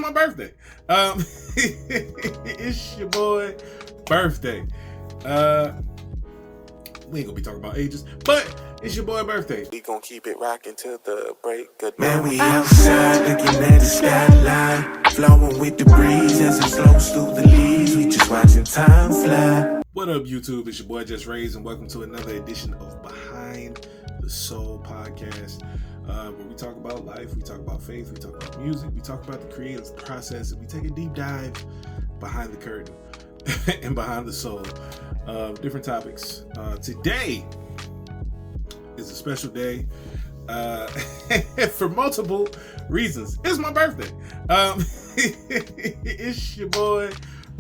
my birthday. It's your boy birthday. We ain't gonna be talking about ages, but it's your boy birthday. We gon' keep it rocking till the break of dawn. Man, we outside looking at the skyline, flowing with the breeze as it flows through the leaves. We just watching time fly. What up, YouTube? It's your boy JusRzd, and welcome to another edition of Behind the Soul podcast, where we talk about life, we talk about faith, we talk about music, we talk about the creative process, and we take a deep dive behind the curtain and behind the soul. Different topics. Today is a special day for multiple reasons. It's my birthday. It's your boy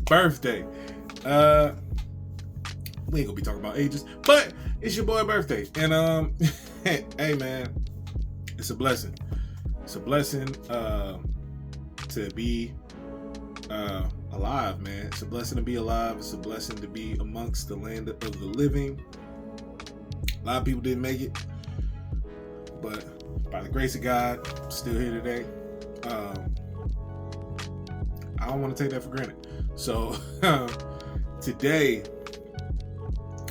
birthday. We ain't gonna be talking about ages, but it's your boy birthday. And hey man, it's a blessing. It's a blessing to be alive, man. It's a blessing to be alive. It's a blessing to be amongst the land of the living. A lot of people didn't make it, but by the grace of God, I'm still here today. I don't want to take that for granted. So today,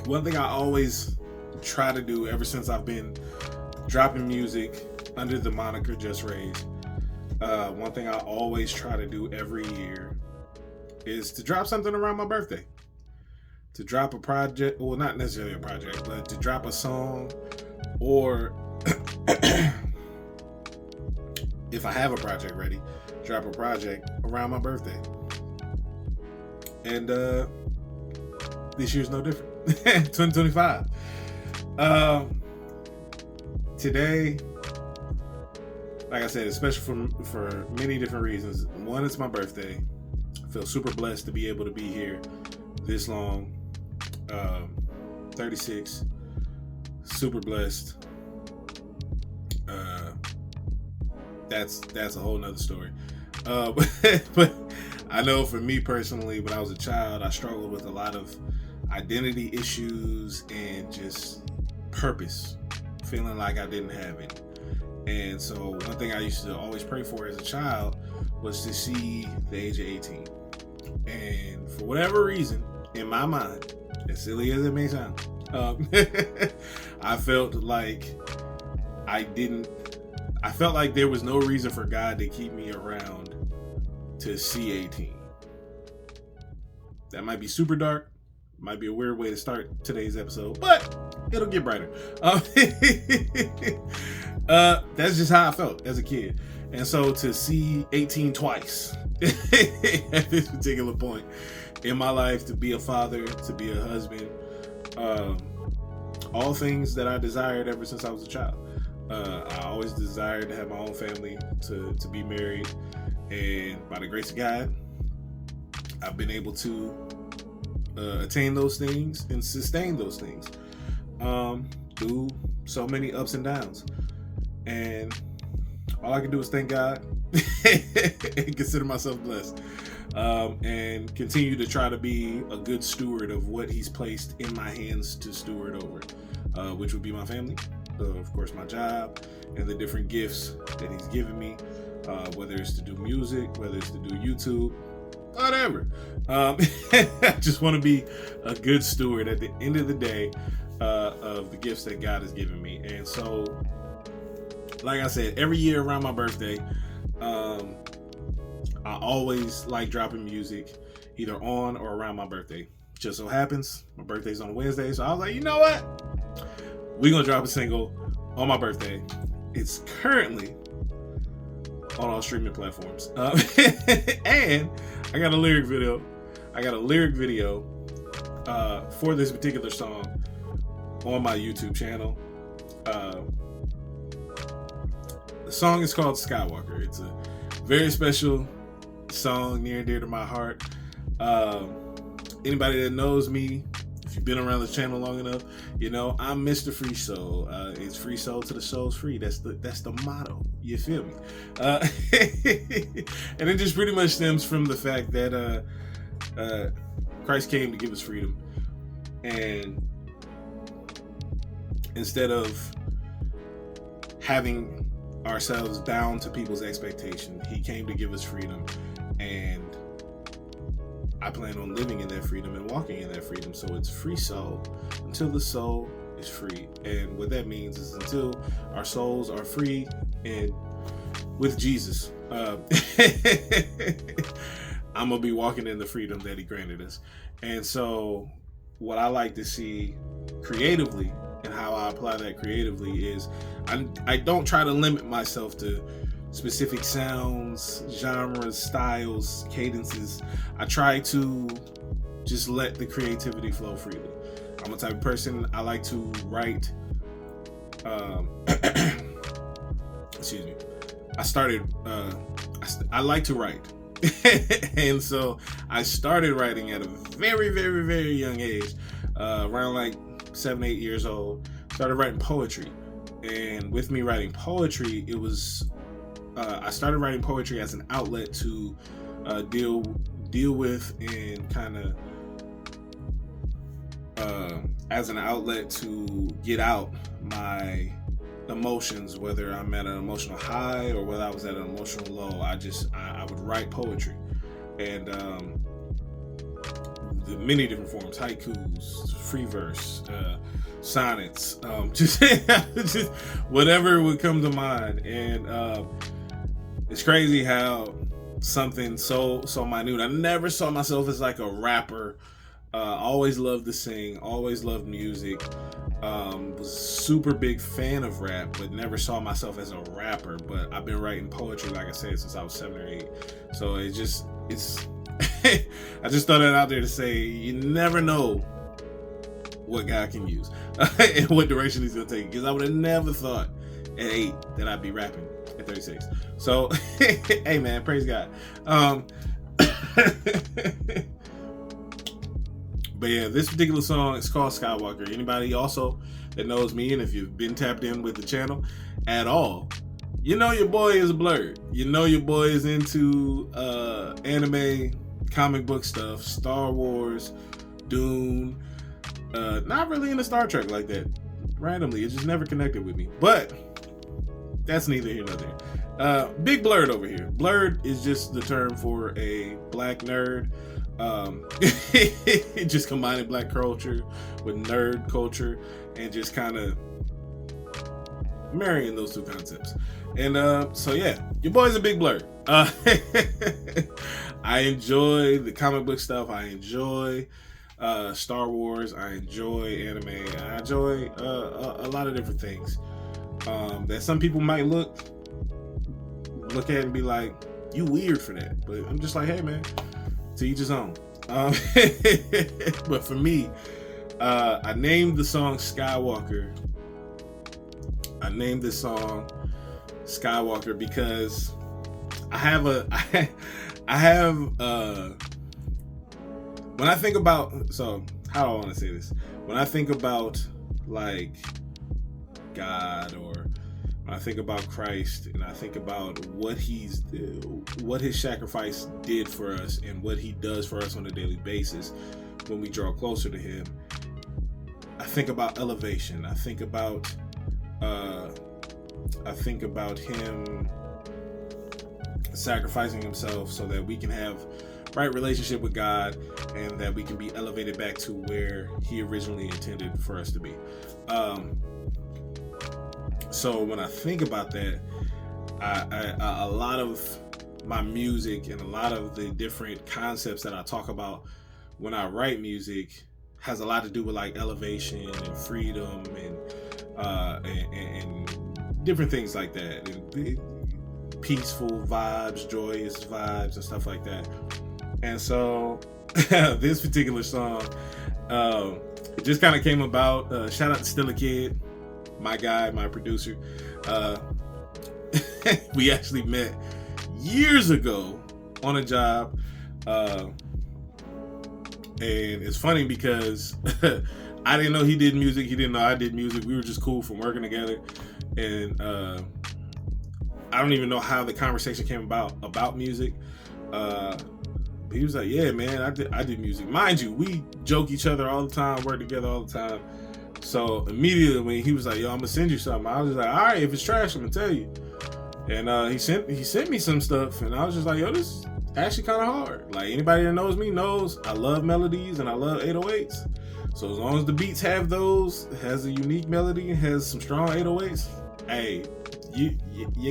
one thing I always try to do ever since I've been dropping music under the moniker JusRzd, one thing I always try to do every year is to drop something around my birthday. To drop a project, well, not necessarily a project, but to drop a song, or if I have a project ready, drop a project around my birthday. And this year's no different. 2025. Today, like I said, it's special for many different reasons. One, it's my birthday. I feel super blessed to be able to be here this long. 36. Super blessed. That's a whole nother story. But I know for me personally, when I was a child, I struggled with a lot of identity issues and just purpose, feeling like I didn't have any. And so one thing I used to always pray for as a child was to see the age of 18. And for whatever reason, in my mind, as silly as it may sound, I felt like I felt like there was no reason for God to keep me around to see 18. That might be super dark. Might be a weird way to start today's episode, but it'll get brighter. That's just how I felt as a kid. And so to see 18 twice at this particular point in my life, to be a father, to be a husband, all things that I desired ever since I was a child. I always desired to have my own family, to be married, and by the grace of God, I've been able to attain those things and sustain those things through so many ups and downs. And all I can do is thank God and consider myself blessed, and continue to try to be a good steward of what He's placed in my hands to steward over, which would be my family, of course, my job, and the different gifts that He's given me, whether it's to do music, whether it's to do YouTube, whatever. I just want to be a good steward at the end of the day of the gifts that God has given me. And so, like I said, every year around my birthday, I always like dropping music either on or around my birthday. Just so happens my birthday's on a Wednesday, so I was like, you know what? We're going to drop a single on my birthday. It's currently on all streaming platforms. And I got a lyric video. For this particular song on my YouTube channel. The song is called Skywalker. It's a very special song, near and dear to my heart. Anybody that knows me, if you've been around the channel long enough, you know I'm Mr. FreeSoul. It's FreeSoul to the soul's free. That's the motto. You feel me? And it just pretty much stems from the fact that Christ came to give us freedom, and instead of having ourselves down to people's expectation. He came to give us freedom, and I plan on living in that freedom and walking in that freedom. So it's free soul until the soul is free. And what that means is until our souls are free and with Jesus, I'm gonna be walking in the freedom that he granted us. And so what I like to see creatively and how I apply that creatively is I don't try to limit myself to specific sounds, genres, styles, cadences. I try to just let the creativity flow freely. I'm a type of person, I like to write, excuse me. I like to write. And so I started writing at a very, very, very young age, around like 7, 8 years old. Started writing poetry. And with me writing poetry, it was, I started writing poetry as an outlet to deal with and kind of as an outlet to get out my emotions, whether I'm at an emotional high or whether I was at an emotional low. I would write poetry, and the many different forms: haikus, free verse, sonnets, just whatever would come to mind. And it's crazy how something so minute. I never saw myself as like a rapper. Always loved to sing, always loved music. Was super big fan of rap, but never saw myself as a rapper. But I've been writing poetry, like I said, since I was 7 or 8. So it's I just throw that out there to say you never know what God can use and what direction he's gonna take. Because I would have never thought at 8 that I'd be rapping at 36. So hey man, praise God. But yeah, this particular song is called Skywalker. Anybody also that knows me, and if you've been tapped in with the channel at all, you know your boy is Blerd. You know your boy is into anime, comic book stuff, Star Wars, Dune. Not really into Star Trek like that. Randomly, it just never connected with me. But that's neither here nor there. Big Blerd over here. Blerd is just the term for a black nerd. Just combining black culture with nerd culture and just kind of marrying those two concepts. And so yeah, your boy's a big Blerd. I enjoy the comic book stuff. I enjoy Star Wars. I enjoy anime. I enjoy a lot of different things that some people might look at and be like, you weird for that. But I'm just like, hey man, to each his own. But for me, I named the song Skywalker. I named this song Skywalker because I have when I think about, so how do I want to say this? When I think about like God, or when I think about Christ, and I think about what his sacrifice did for us and what he does for us on a daily basis when we draw closer to him, I think about elevation. I think about him sacrificing himself so that we can have right relationship with God and that we can be elevated back to where he originally intended for us to be. So when I think about that, a lot of my music and a lot of the different concepts that I talk about when I write music has a lot to do with like elevation and freedom and different things like that, and peaceful vibes, joyous vibes, and stuff like that. And so this particular song, it just kind of came about. Shout out to Still a Kid, my guy, my producer. We actually met years ago on a job, and it's funny because I didn't know he did music, he didn't know I did music. We were just cool from working together, and I don't even know how the conversation came about music. He was like, yeah man, I did music. Mind you, we joke each other all the time, work together all the time. So immediately when he was like, yo, I'm gonna send you something, I was like, all right, if it's trash, I'm gonna tell you. And he sent me some stuff, and I was just like, yo, this is actually kind of hard. Like, anybody that knows me knows I love melodies and I love 808s. So as long as the beats have those, has a unique melody and has some strong 808s, hey, you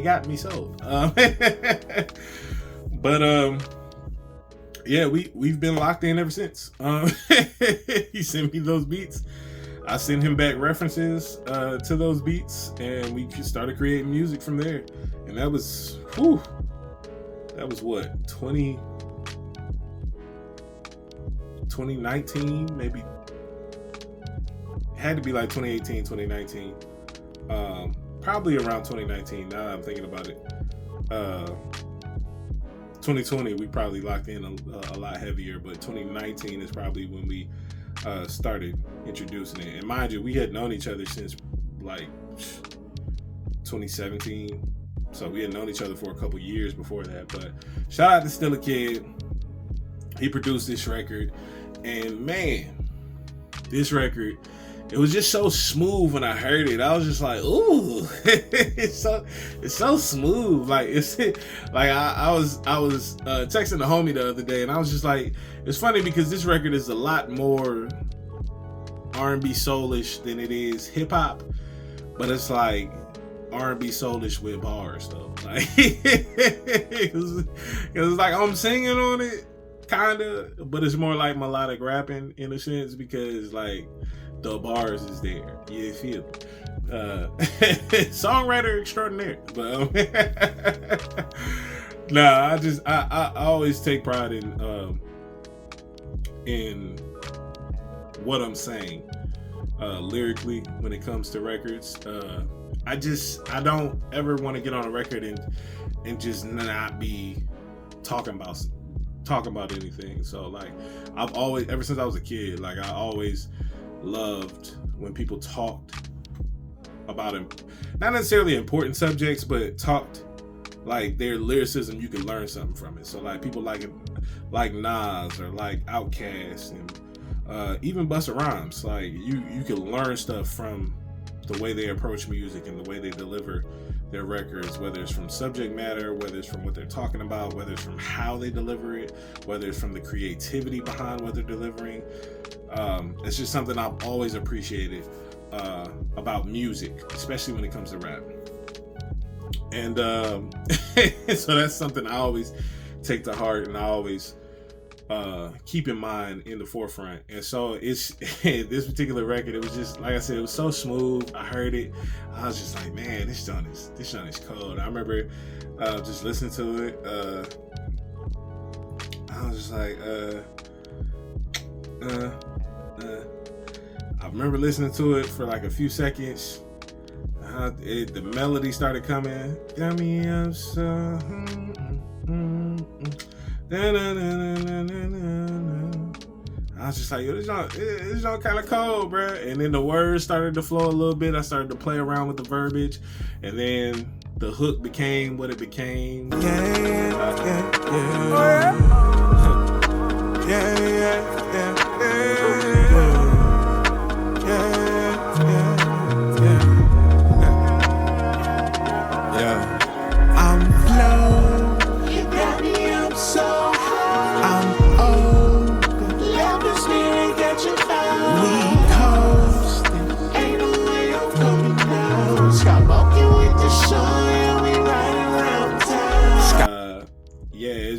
got me sold. But yeah, we've been locked in ever since. He sent me those beats. I sent him back references to those beats, and we started creating music from there. And that was, that was what, 2019, maybe. It had to be like 2018, 2019. Probably around 2019, now that I'm thinking about it. 2020, we probably locked in a lot heavier, but 2019 is probably when we started introducing it. And mind you, we had known each other since like 2017, so we had known each other for a couple years before that. But shout out to Still a Kid. He produced this record, and man, this record, it was just so smooth when I heard it. I was just like, ooh, it's so smooth. Like, it's like I was texting the homie the other day, and I was just like, it's funny because this record is a lot more R&B soulish than it is hip hop, but it's like R&B soulish with bars though. Like, it was like I'm singing on it, kinda, but it's more like melodic rapping in a sense, because like the bars is there. You feel me? Songwriter extraordinaire. But nah, I always take pride in what I'm saying lyrically when it comes to records. I don't ever want to get on a record and just not be talking about anything. So like, I've always, ever since I was a kid, like I always loved when people talked about not necessarily important subjects, but talked like their lyricism. You can learn something from it. So like people like Nas or like Outkast and even Busta Rhymes. Like you can learn stuff from the way they approach music and the way they deliver their records, whether it's from subject matter, whether it's from what they're talking about, whether it's from how they deliver it, whether it's from the creativity behind what they're delivering. It's just something I've always appreciated about music, especially when it comes to rap. And so that's something I always take to heart, and I always keep in mind in the forefront. And so it's this particular record, it was just, like I said, it was so smooth. I heard it, I was just like, man, this joint is cold. I remember just listening to it. I was just like, I remember listening to it for like a few seconds. The melody started coming. Got me up so. I was just like, yo, this joint kind of cold, bro. And then the words started to flow a little bit. I started to play around with the verbiage, and then the hook became what it became.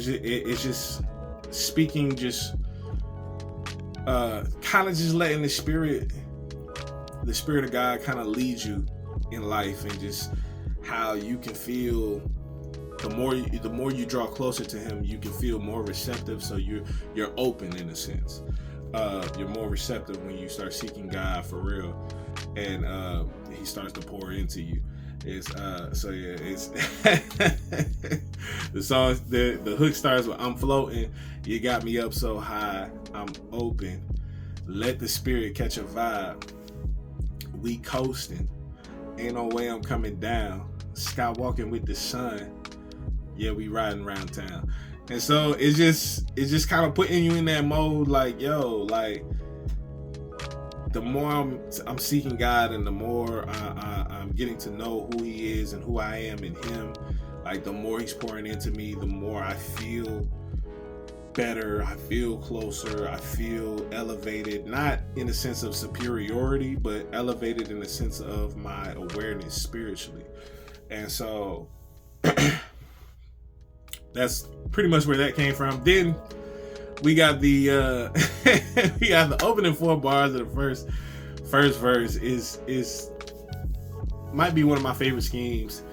It's just speaking, just kind of just letting the spirit of God kind of lead you in life, and just how you can feel the more you draw closer to Him, you can feel more receptive. So you're open in a sense. You're more receptive when you start seeking God for real, and He starts to pour into you. It's the song, the hook starts with, I'm floating, you got me up so high, I'm open, let the spirit catch a vibe, we coasting, ain't no way I'm coming down, skywalking with the sun, yeah, we riding around town. And so it's just kind of putting you in that mode, like, yo, like, the more I'm seeking God, and the more I'm getting to know who He is and who I am in Him, Like, the more he's pouring into me, the more I feel better, I feel closer, I feel elevated, not in a sense of superiority, but elevated in the sense of my awareness spiritually. And so that's pretty much where that came from. Then we got the we got the opening 4 bars of the first verse is might be one of my favorite schemes.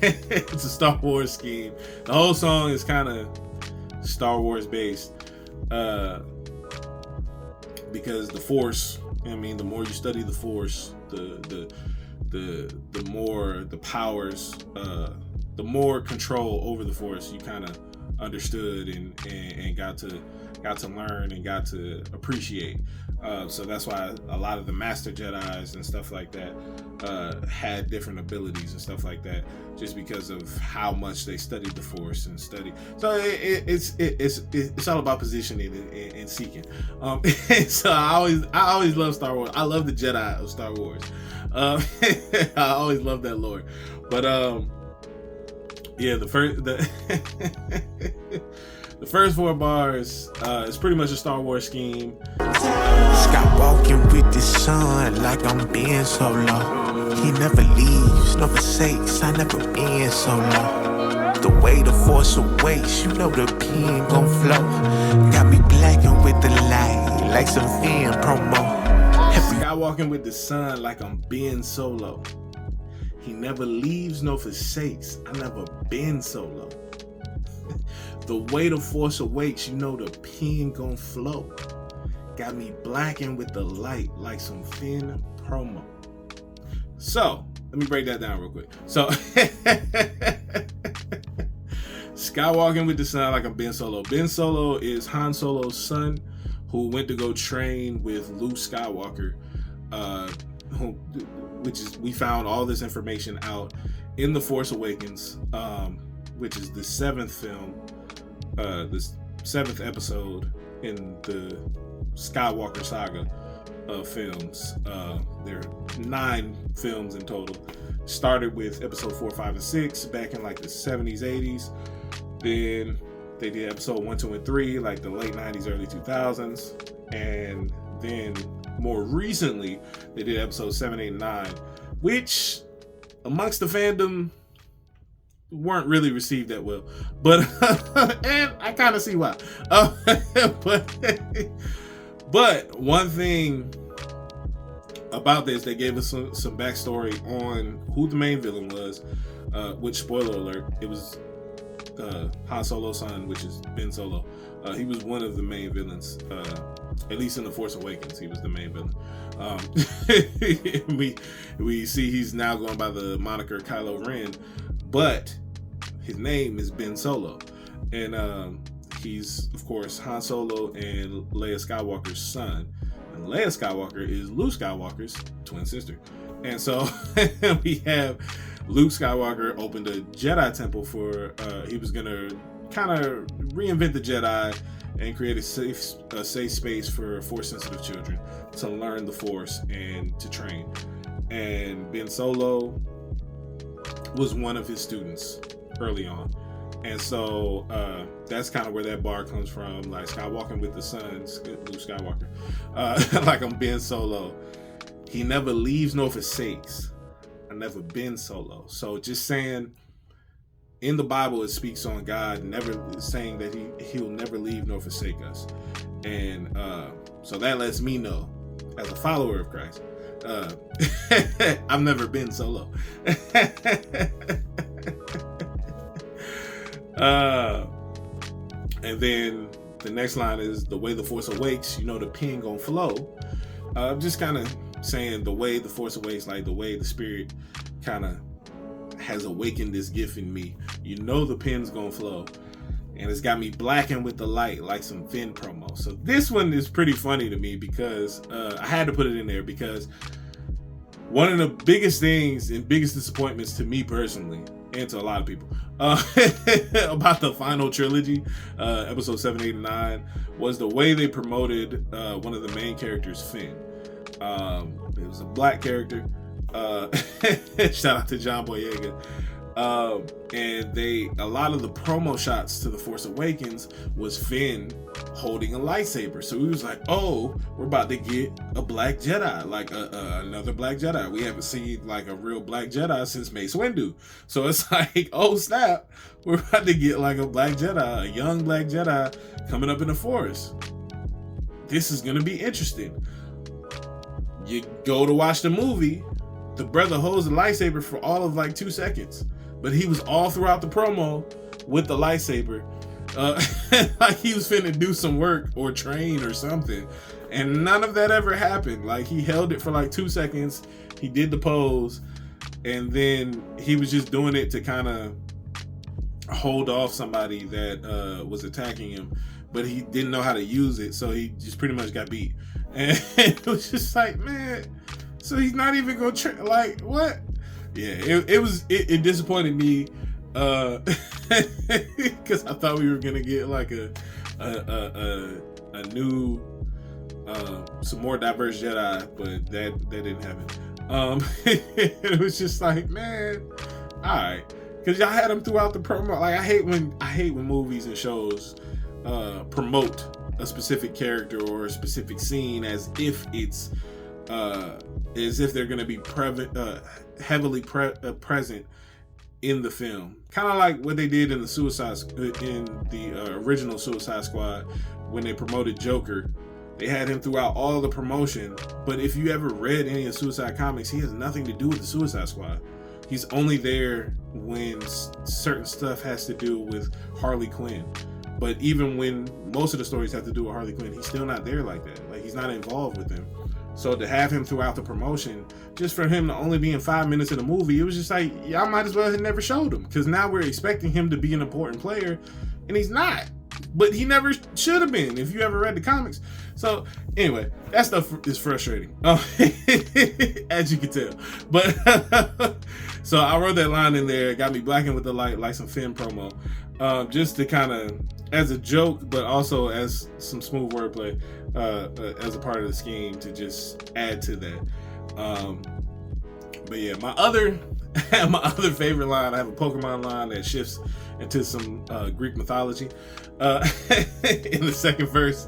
It's a Star Wars scheme. The whole song is kind of Star Wars based, because the Force, I mean, the more you study the Force, the more the powers, the more control over the Force you kind of understood and got to learn and got to appreciate. So that's why a lot of the Master Jedis and stuff like that had different abilities and stuff like that, just because of how much they studied the Force and studied. So it's all about positioning and seeking. So I always love Star Wars. I love the Jedi of Star Wars. I always love that lore. But yeah, the first 4 bars is pretty much a Star Wars scheme. Skywalking with the sun like I'm being solo. He never leaves, no forsakes, I never been solo. The way the Force awaits, you know the pen gon' flow. Got me blacking with the light like some fan promo. Skywalking with the sun like I'm being solo. He never leaves, no forsakes, I never been solo. The way the Force awaits, you know the pen gon' flow. Got me blacking with the light like some Finn promo. So, let me break that down real quick. So, Skywalking with the sun like I'm Ben Solo. Ben Solo is Han Solo's son, who went to go train with Luke Skywalker, we found all this information out in The Force Awakens, which is the 7th film, the 7th episode in the Skywalker saga of films. There are 9 films in total. Started with episode 4, 5, and 6 back in like the 70s, 80s. Then they did episode 1, 2, and 3 like the late 90s, early 2000s. And then more recently, they did episode 7, 8, and 9, which amongst the fandom weren't really received that well. But and I kind of see why. But one thing about this, they gave us some backstory on who the main villain was, which, spoiler alert, it was Han Solo's son, which is Ben Solo. He was one of the main villains, at least in The Force Awakens. He was the main villain. We see he's now going by the moniker Kylo Ren, but his name is Ben Solo, and he's, of course, Han Solo and Leia Skywalker's son. And Leia Skywalker is Luke Skywalker's twin sister. And so we have Luke Skywalker opened a Jedi temple for, he was going to kind of reinvent the Jedi and create a safe space for Force-sensitive children to learn the Force and to train. And Ben Solo was one of his students early on. And so that's kind of where that bar comes from, like Skywalking with the sun, Luke Skywalker. Like I'm Ben Solo. He never leaves nor forsakes. I never been solo. So just saying, in the Bible it speaks on God never saying that he'll never leave nor forsake us. And so that lets me know, as a follower of Christ, I've never been solo. And then the next line is, the way the Force awakes, you know the pen gonna flow. Just kind of saying the way the Force awakes, like the way the Spirit kind of has awakened this gift in me, you know the pen's gonna flow. And it's got me blacking with the light like some Finn promo. So this one is pretty funny to me because I had to put it in there, because one of the biggest things and biggest disappointments to me personally, and to a lot of people, about the final trilogy, episode 7, 8, and 9, was the way they promoted one of the main characters, Finn. It was a black character. Shout out to John Boyega. And a lot of the promo shots to The Force Awakens was Finn holding a lightsaber. So we was like, oh, we're about to get a black Jedi, like another black Jedi. We haven't seen like a real black Jedi since Mace Windu. So it's like, oh snap, we're about to get like a black Jedi, a young black Jedi coming up in the Force. This is gonna be interesting. You go to watch the movie, the brother holds the lightsaber for all of like 2 seconds, but he was all throughout the promo with the lightsaber, like he was finna do some work or train or something, and none of that ever happened. Like he held it for like 2 seconds, he did the pose, and then he was just doing it to kind of hold off somebody that was attacking him, but he didn't know how to use it, so he just pretty much got beat. And it was just like, man, so he's not even gonna like what? Yeah, it disappointed me, because I thought we were gonna get like a new some more diverse Jedi, but that didn't happen. It was just like, man, all right, because y'all had him throughout the promo. Like I hate when movies and shows promote a specific character or a specific scene as if it's as if they're going to be heavily present in the film, kind of like what they did in the original Suicide Squad when they promoted Joker. They had him throughout all the promotion, but if you ever read any of Suicide comics, he has nothing to do with the Suicide Squad. He's only there when certain stuff has to do with Harley Quinn. But even when most of the stories have to do with Harley Quinn, he's still not there like that. Like he's not involved with them. So to have him throughout the promotion, just for him to only be in 5 minutes of the movie, it was just like, y'all might as well have never showed him, because now we're expecting him to be an important player, and he's not. But he never should have been, if you ever read the comics. So anyway, that stuff is frustrating, as you can tell. But so I wrote that line in there, got me blacking with the light, like some Finn promo, just to kind of, as a joke, but also as some smooth wordplay, as a part of the scheme to just add to that. But yeah, my other favorite line, I have a Pokemon line that shifts into some Greek mythology. In the second verse,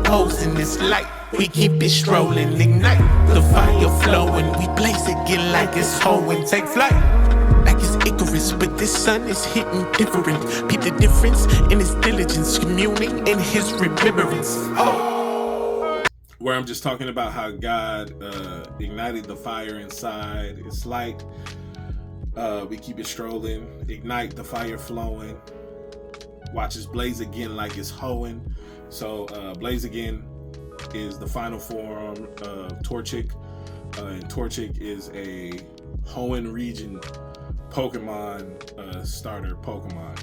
Posing this light, we keep it strolling, ignite the fire flowing, we blaze it, get like it's hoeing, take flight like it's Icarus, but this sun is hitting different. Peep the difference in his diligence, communing in his remembrance. Where I'm just talking about how God ignited the fire inside. It's light. We keep it strolling, ignite the fire flowing. Watch us blaze again like it's hoeing. So blaze again is the final form of Torchic, and Torchic is a Hoenn region Pokemon starter Pokemon.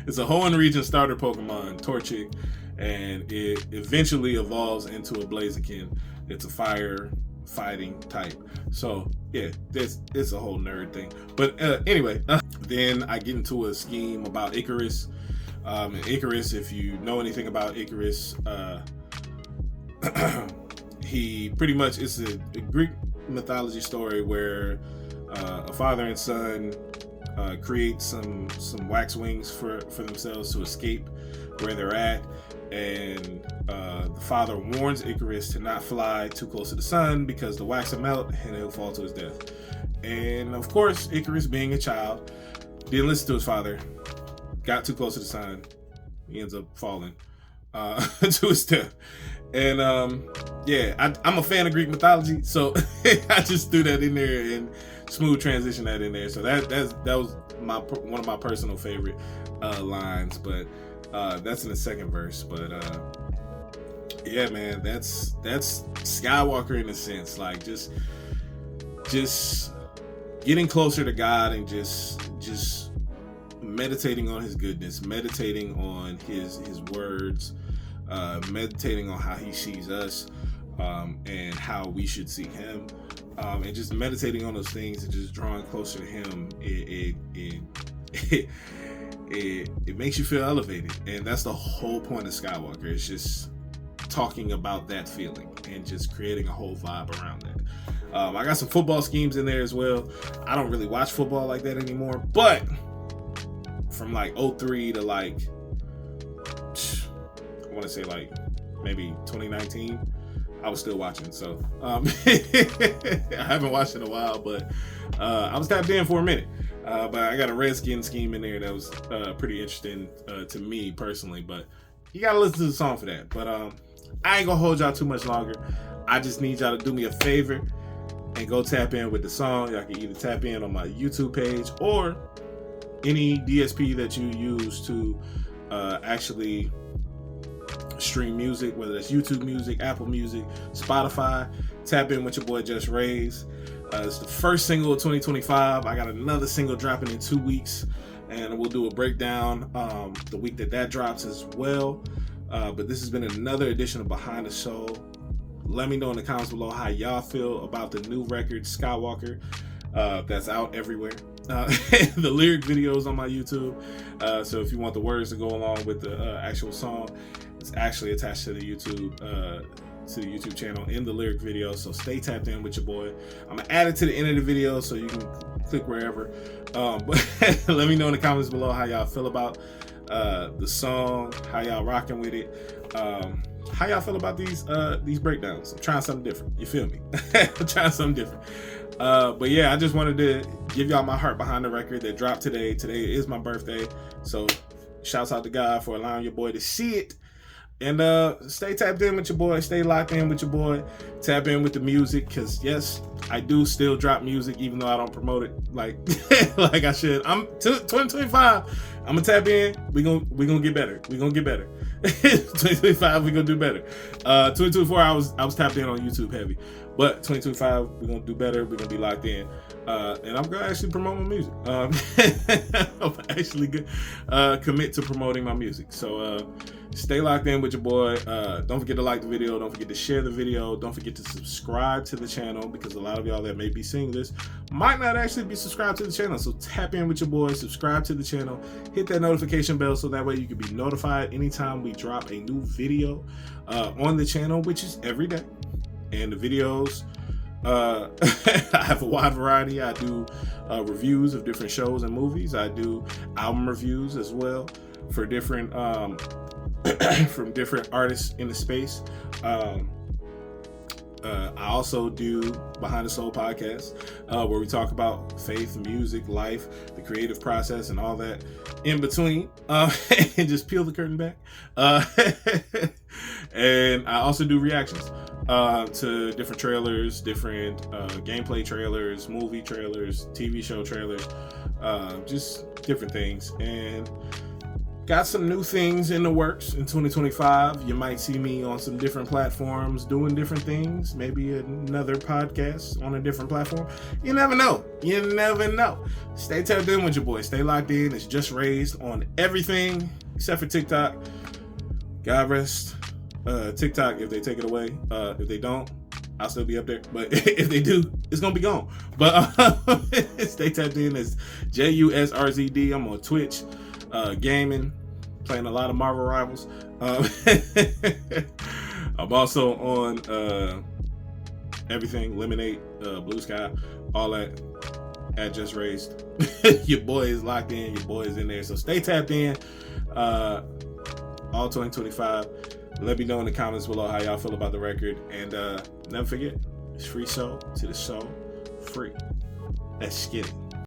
It's a Hoenn region starter Pokemon, Torchic, and it eventually evolves into a Blaziken. It's a fire fighting type. So yeah, it's a whole nerd thing. But anyway, then I get into a scheme about Icarus. And Icarus, if you know anything about Icarus, he pretty much, it's a Greek mythology story where a father and son create some wax wings for themselves to escape where they're at, and the father warns Icarus to not fly too close to the sun because the wax will melt and he'll fall to his death. And of course, Icarus, being a child, didn't listen to his father, got too close to the sun, he ends up falling to his death. And yeah, I'm a fan of Greek mythology, so I just threw that in there and smooth transition that in there. So that was one of my personal favorite lines, but that's in the second verse. But yeah, man, that's Skywalker in a sense, like just getting closer to God and just meditating on his goodness, meditating on his words, meditating on how he sees us, and how we should see him, and just meditating on those things and just drawing closer to him. It makes you feel elevated, and that's the whole point of Skywalker. It's just talking about that feeling and just creating a whole vibe around that. I got some football schemes in there as well. I don't really watch football like that anymore, but from like 03 to like, I want to say like maybe 2019, I was still watching. So I haven't watched in a while, but I was tapped in for a minute. But I got a Redskin scheme in there that was pretty interesting to me personally. But you gotta listen to the song for that. But I ain't gonna hold y'all too much longer. I just need y'all to do me a favor and go tap in with the song. Y'all can either tap in on my YouTube page or any DSP that you use to actually stream music, whether that's YouTube Music, Apple Music, Spotify. Tap in with your boy JusRzd. It's the first single of 2025. I got another single dropping in 2 weeks, and we'll do a breakdown the week that drops as well. But this has been another edition of Behind the Soul. Let me know in the comments below how y'all feel about the new record Skywalker that's out everywhere. The lyric videos on my YouTube. So if you want the words to go along with the actual song, it's actually attached to the YouTube channel in the lyric video. So stay tapped in with your boy. I'm gonna add it to the end of the video so you can click wherever. But let me know in the comments below how y'all feel about the song, how y'all rocking with it. How y'all feel about these breakdowns? I'm trying something different. You feel me? I'm trying something different. But yeah, I just wanted to give y'all my heart behind the record that dropped today. Today is my birthday. So shouts out to God for allowing your boy to see it. And stay tapped in with your boy. Stay locked in with your boy. Tap in with the music, because yes, I do still drop music even though I don't promote it like like I should. I'm 2025. I'm gonna tap in. We gonna get better. We gonna get better. 2025 we gonna do better. 2024 I was tapped in on YouTube heavy, but 2025 we're gonna do better. We're gonna be locked in, and I'm gonna actually promote my music. I'm actually commit to promoting my music. So stay locked in with your boy. Don't forget to like the video. Don't forget to share the video. Don't forget to subscribe to the channel, because a lot of y'all that may be seeing this might not actually be subscribed to the channel. So tap in with your boy, subscribe to the channel, hit that notification bell so that way you can be notified anytime we drop a new video on the channel, which is every day. And the videos, I have a wide variety. I do reviews of different shows and movies. I do album reviews as well for different from different artists in the space. I also do Behind the Soul podcast, where we talk about faith, music, life, the creative process, and all that in between, and just peel the curtain back. And I also do reactions to different trailers, different gameplay trailers, movie trailers, TV show trailers, just different things. And got some new things in the works in 2025. You might see me on some different platforms doing different things. Maybe another podcast on a different platform. You never know. You never know. Stay tapped in with your boy. Stay locked in. It's JusRzd on everything except for TikTok. God rest TikTok if they take it away. If they don't, I'll still be up there. But if they do, it's going to be gone. But stay tapped in. It's JusRzd. I'm on Twitch. Gaming, playing a lot of Marvel Rivals. I'm also on everything, Lemonade, Blue Sky, all that at JusRzd. Your boy is locked in, your boy is in there. So stay tapped in all 2025. Let me know in the comments below how y'all feel about the record. And never forget, it's FreeSoul to the soul free. Let's get it.